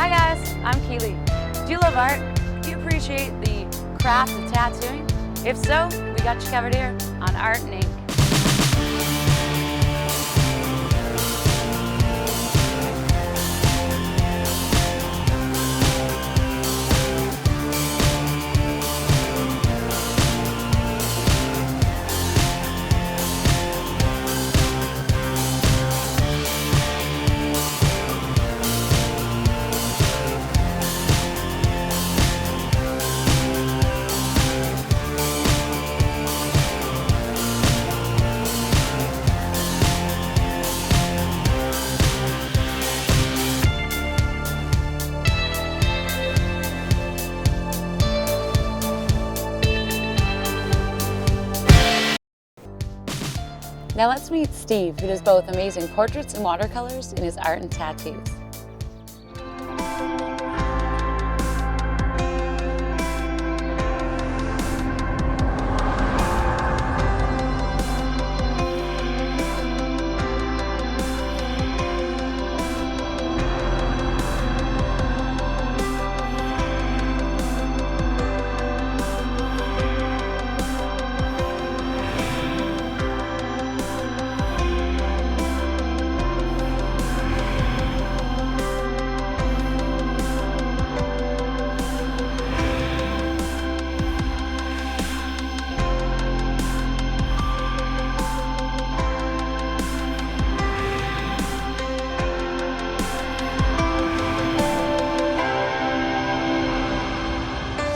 Hi guys, I'm Keely. Do you love art? Do you appreciate the craft of tattooing? If so, we got you covered here on Art and Ink. Now let's meet Steve, who does both amazing portraits and watercolors in his art and tattoos.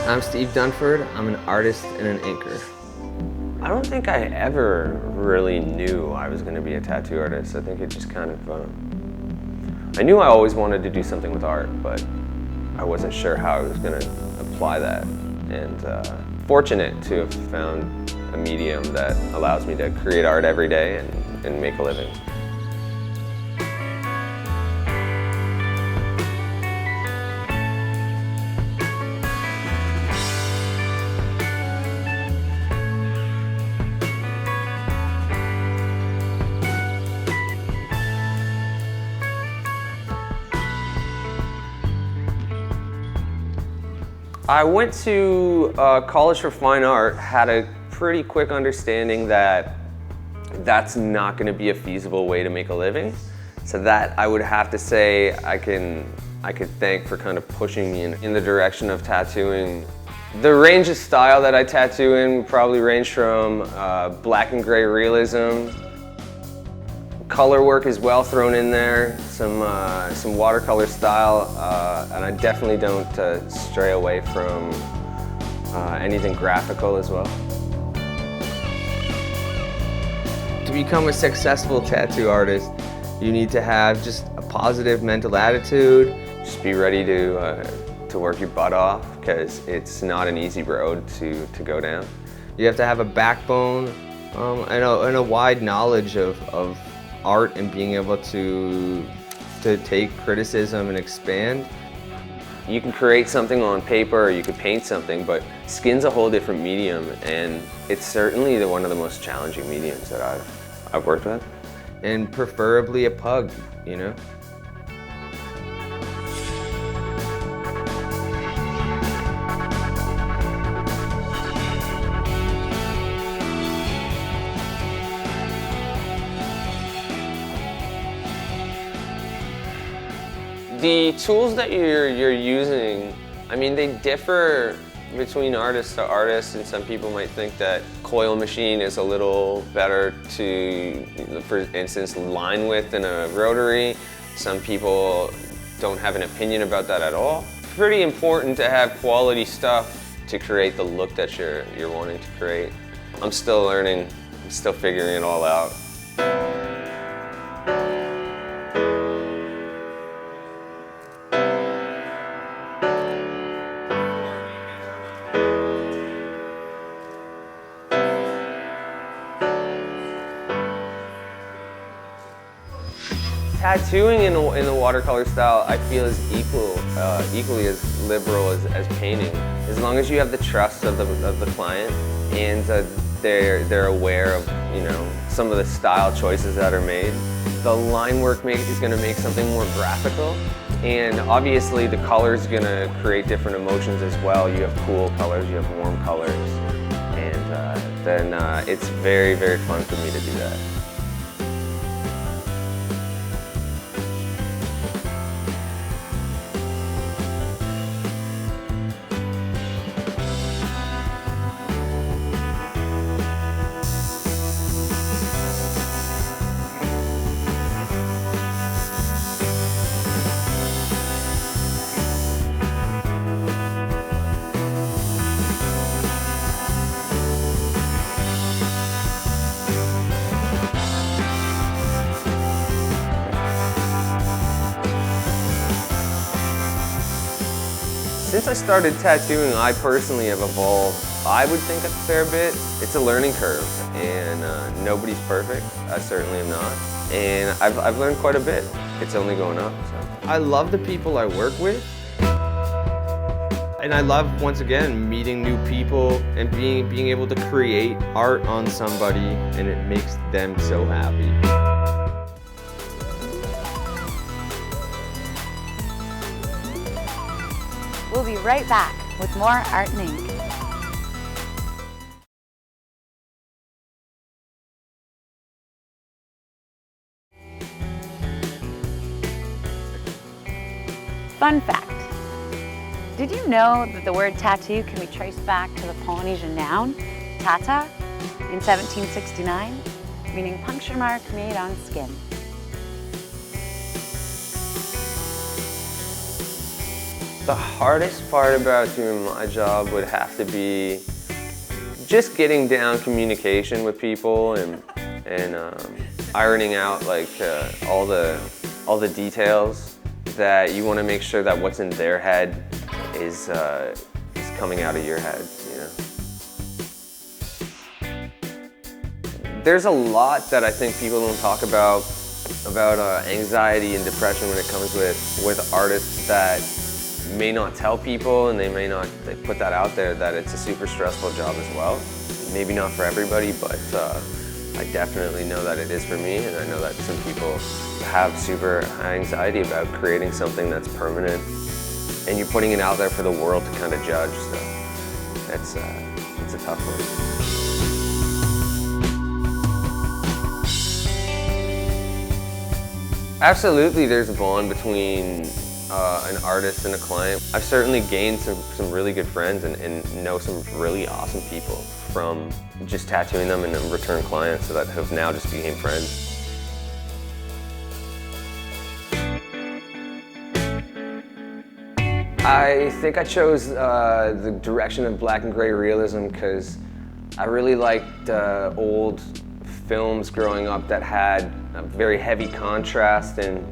I'm Steve Dumford. I'm an artist and an inker. I don't think I ever really knew I was going to be a tattoo artist. I think it just kind of, I knew I always wanted to do something with art, but I wasn't sure how I was going to apply that. And fortunate to have found a medium that allows me to create art every day and make a living. I went to college for fine art, had a pretty quick understanding that that's not going to be a feasible way to make a living. So that I would have to say I could thank for kind of pushing me in the direction of tattooing. The range of style that I tattoo in would probably range from black and gray realism. Color work is well thrown in there, some watercolor style, and I definitely don't stray away from anything graphical as well. To become a successful tattoo artist, you need to have just a positive mental attitude. Just be ready to work your butt off, because it's not an easy road to go down. You have to have a backbone and a wide knowledge of art and being able to take criticism and expand. You can create something on paper or you could paint something, but skin's a whole different medium, and it's certainly one of the most challenging mediums that I've worked with. And preferably a pug, you know? The tools that you're using, I mean, they differ between artist to artist, and some people might think that coil machine is a little better to, for instance, line width than a rotary. Some people don't have an opinion about that at all. Pretty important to have quality stuff to create the look that you're wanting to create. I'm still learning, I'm still figuring it all out. Tattooing in the watercolor style, I feel, is equally as liberal as painting. As long as you have the trust of the client and they're aware of, you know, some of the style choices that are made. The line work is going to make something more graphical, And obviously the color is going to create different emotions as well. You have cool colors, you have warm colors, and then it's very, very fun for me to do that. Since I started tattooing, I personally have evolved, I would think, a fair bit. It's a learning curve, and nobody's perfect. I certainly am not. And I've learned quite a bit. It's only going up. So. I love the people I work with. And I love, once again, meeting new people and being able to create art on somebody, and it makes them so happy. We'll be right back with more Art and Ink. Fun fact. Did you know that the word tattoo can be traced back to the Polynesian noun, tata, in 1769, meaning puncture mark made on skin? The hardest part about doing my job would have to be just getting down communication with people and ironing out like all the details that you want to make sure that what's in their head is coming out of your head. You know, there's a lot that I think people don't talk about anxiety and depression when it comes with artists that may not tell people, and they may not put that out there, that it's a super stressful job as well. Maybe not for everybody, but I definitely know that it is for me, and I know that some people have super high anxiety about creating something that's permanent, and you're putting it out there for the world to kind of judge, so it's a tough one. Absolutely, there's a bond between an artist and a client. I've certainly gained some really good friends and know some really awesome people from just tattooing them and return clients that have now just became friends. I think I chose the direction of black and gray realism because I really liked old films growing up that had a very heavy contrast and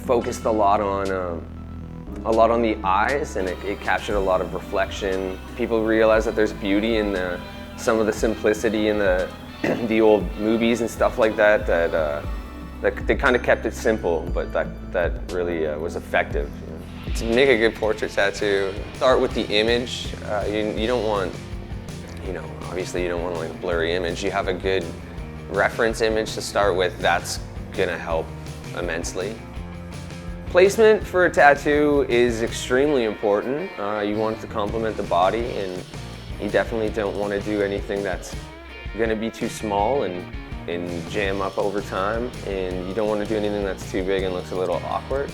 focused a lot on the eyes, and it captured a lot of reflection. People realize that there's beauty in some of the simplicity in the old movies and stuff like that. That they kind of kept it simple, but that really was effective. You know? To make a good portrait tattoo, start with the image. You don't want, obviously you don't want like a blurry image. You have a good reference image to start with. That's gonna help immensely. Placement for a tattoo is extremely important. You want it to complement the body, and you definitely don't want to do anything that's going to be too small and jam up over time, and you don't want to do anything that's too big and looks a little awkward.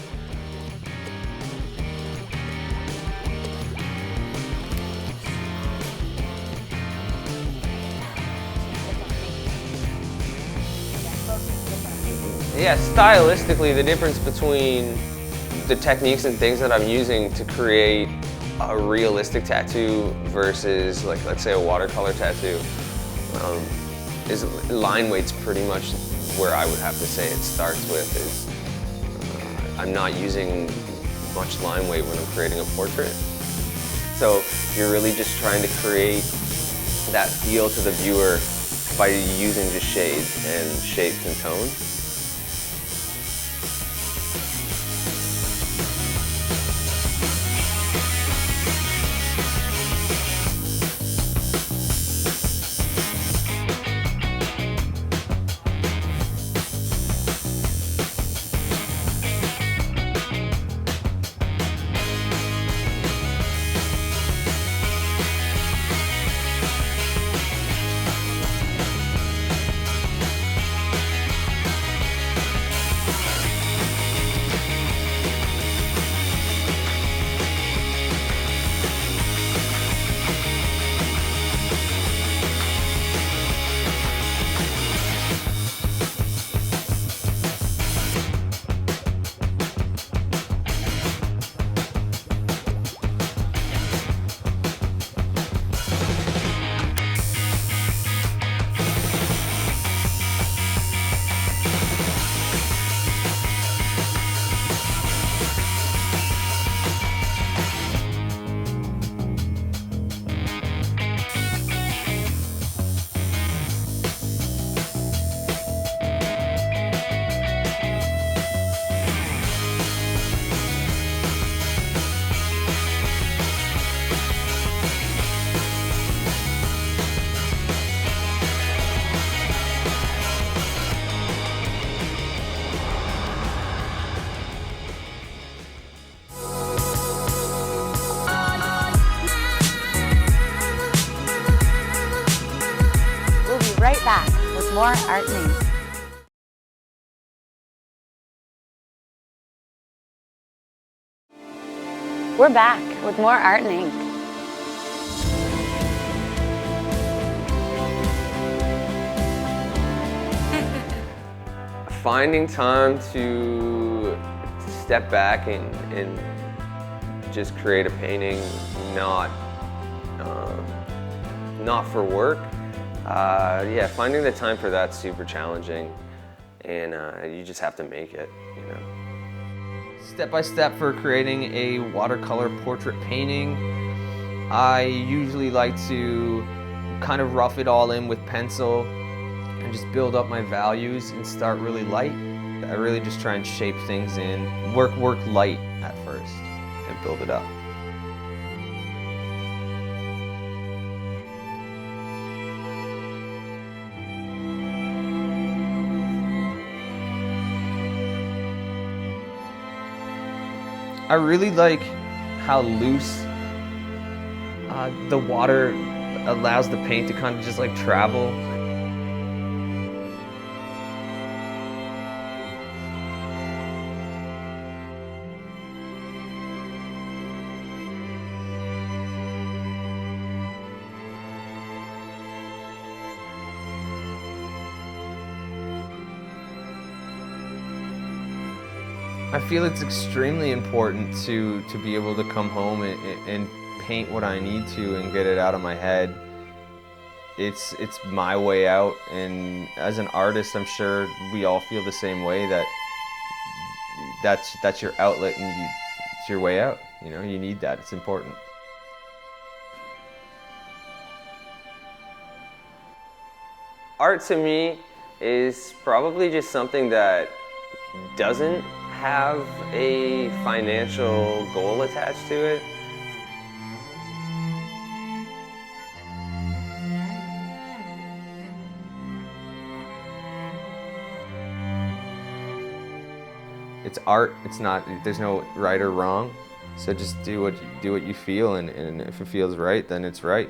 Yeah, stylistically, the difference between the techniques and things that I'm using to create a realistic tattoo versus, like, let's say a watercolor tattoo, is line weight's pretty much where I would have to say it starts with. I'm not using much line weight when I'm creating a portrait. So you're really just trying to create that feel to the viewer by using just shades and shapes and tones. more Art and Ink. We're back with more Art and Ink. Finding time to step back and just create a painting, not for work. Yeah, finding the time for that's super challenging, and you just have to make it, you know. Step by step for creating a watercolor portrait painting, I usually like to kind of rough it all in with pencil and just build up my values and start really light. I really just try and shape things in, work light at first and build it up. I really like how loose the water allows the paint to kind of just like travel. I feel it's extremely important to be able to come home and paint what I need to and get it out of my head. It's my way out, and as an artist, I'm sure we all feel the same way, that's your outlet and it's your way out. You know, you need that, it's important. Art to me is probably just something that doesn't have a financial goal attached to it. It's art, it's not, there's no right or wrong. So just do what you feel, and if it feels right, then it's right.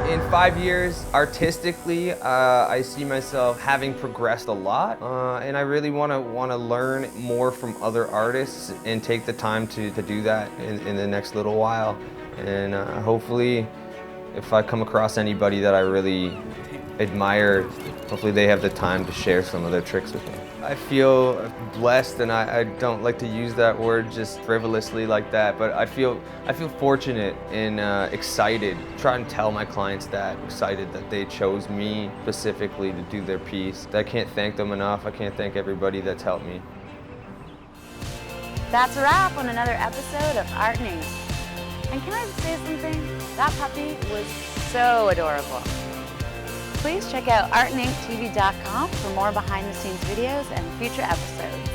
In 5 years, artistically, I see myself having progressed a lot, and I really want to learn more from other artists and take the time to do that in the next little while. And hopefully, if I come across anybody that I really admire, hopefully they have the time to share some of their tricks with me. I feel blessed, and I don't like to use that word just frivolously like that, but I feel fortunate and excited. Try and tell my clients that, excited that they chose me specifically to do their piece. I can't thank them enough. I can't thank everybody that's helped me. That's a wrap on another episode of Art and Ink. And can I say something? That puppy was so adorable. Please check out artandinktv.com for more behind-the-scenes videos and future episodes.